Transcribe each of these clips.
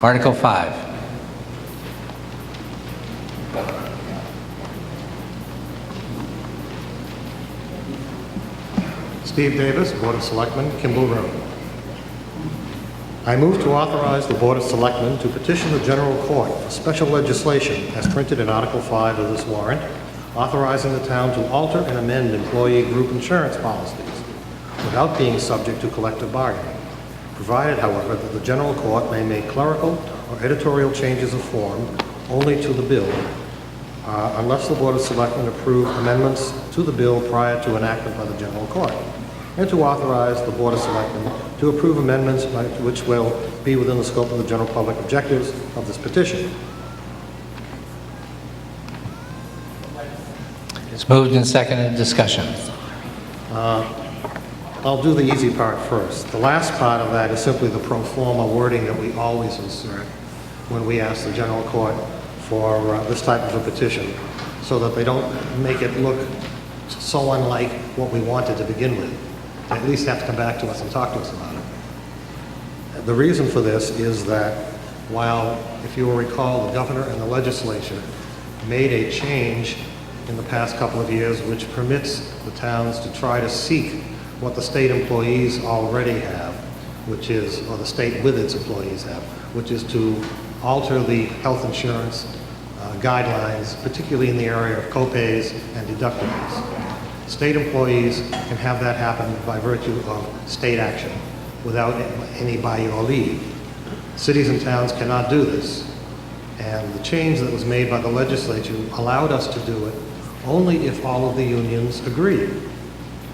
Article 5. Steve Davis, Board of Selectmen, Kimball Road. I move to authorize the Board of Selectmen to petition the General Court for special legislation as printed in Article 5 of this warrant, authorizing the town to alter and amend employee group insurance policies without being subject to collective bargaining, provided, however, that the General Court may make clerical or editorial changes of form only to the bill, unless the Board of Selectmen approve amendments to the bill prior to enactment by the General Court, and to authorize the Board of Selectmen to approve amendments which will be within the scope of the general public objectives of this petition. It's moved and seconded. Discussion. I'll do the easy part first. The last part of that is simply the pro forma wording that we always insert when we ask the General Court for this type of a petition, so that they don't make it look so unlike what we wanted to begin with. They at least have to come back to us and talk to us about it. The reason for this is that while, if you will recall, the governor and the legislature made a change in the past couple of years which permits the towns to try to seek what the state employees already have, which is, or the state with its employees have, which is to alter the health insurance guidelines, particularly in the area of co-pays and deductibles. State employees can have that happen by virtue of state action without any by your leave. Cities and towns cannot do this. And the change that was made by the legislature allowed us to do it only if all of the unions agreed.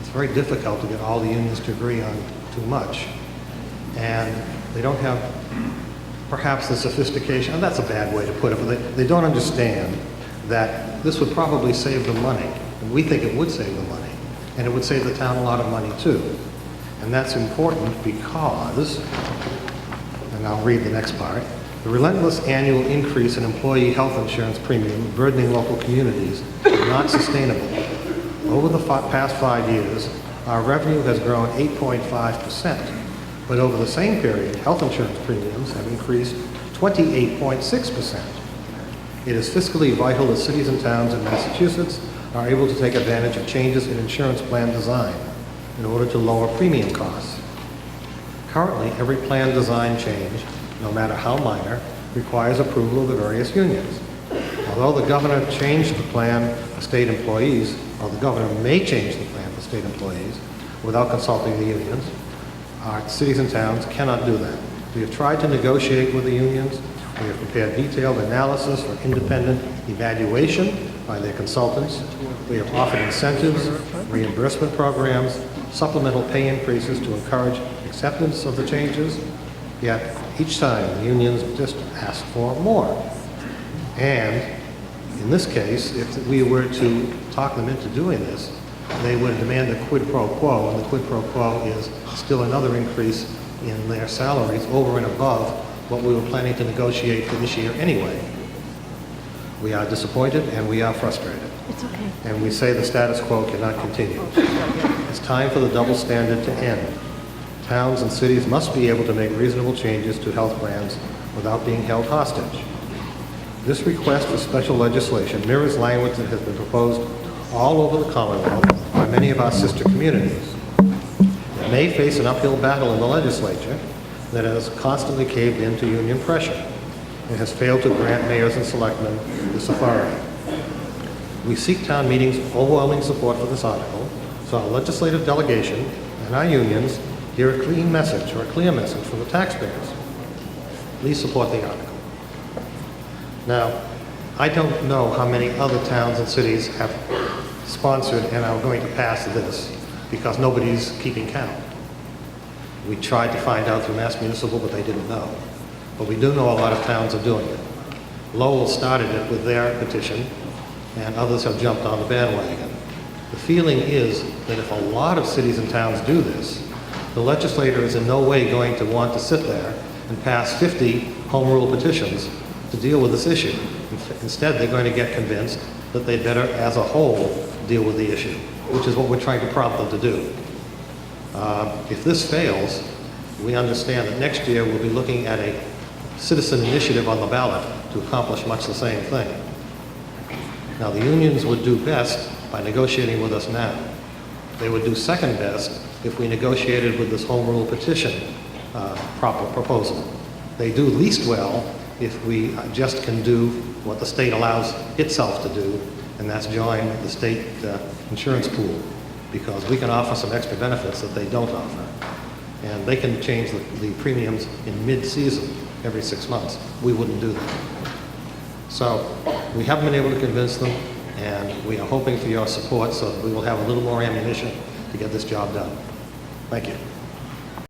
It's very difficult to get all the unions to agree on too much. And they don't have perhaps the sophistication, and that's a bad way to put it, but they don't understand that this would probably save them money. And we think it would save them money. And it would save the town a lot of money too. And that's important because, and I'll read the next part, the relentless annual increase in employee health insurance premium burdening local communities is not sustainable. Over the past 5 years, our revenue has grown 8.5%, but over the same period, health insurance premiums have increased 28.6%. It is fiscally vital that cities and towns in Massachusetts are able to take advantage of changes in insurance plan design in order to lower premium costs. Currently, every plan design change, no matter how minor, requires approval of the various unions. Although the governor changed the plan for state employees, or the governor may change the plan for state employees without consulting the unions, our cities and towns cannot do that. We have tried to negotiate with the unions. We have prepared detailed analysis for independent evaluation by their consultants. We have offered incentives, reimbursement programs, supplemental pay increases to encourage acceptance of the changes. Yet each time the unions just ask for more. And in this case, if we were to talk them into doing this, they would demand a quid pro quo, and the quid pro quo is still another increase in their salaries over and above what we were planning to negotiate for this year anyway. We are disappointed and we are frustrated. It's okay. And we say the status quo cannot continue. It's time for the double standard to end. Towns and cities must be able to make reasonable changes to health plans without being held hostage. This request for special legislation mirrors language that has been proposed all over the Commonwealth by many of our sister communities. It may face an uphill battle in the legislature that has constantly caved in to union pressure and has failed to grant mayors and selectmen this authority. We seek town meetings' overwhelming support for this article, so our legislative delegation and our unions hear a clear message from the taxpayers. Please support the article. Now, I don't know how many other towns and cities have sponsored and are going to pass this because nobody's keeping count. We tried to find out through Mass Municipal, but they didn't know. But we do know a lot of towns are doing it. Lowell started it with their petition, and others have jumped on the bandwagon. The feeling is that if a lot of cities and towns do this, the legislator is in no way going to want to sit there and pass 50 home rule petitions to deal with this issue. Instead, they're going to get convinced that they'd better, as a whole, deal with the issue, which is what we're trying to prompt them to do. If this fails, we understand that next year we'll be looking at a citizen initiative on the ballot to accomplish much the same thing. Now, the unions would do best by negotiating with us now. They would do second best if we negotiated with this home rule petition proposal. They do least well if we just can do what the state allows itself to do, and that's join the state insurance pool, because we can offer some extra benefits that they don't offer. And they can change the premiums in mid-season every 6 months. We wouldn't do that. So we haven't been able to convince them, and we are hoping for your support so that we will have a little more ammunition to get this job done. Thank you.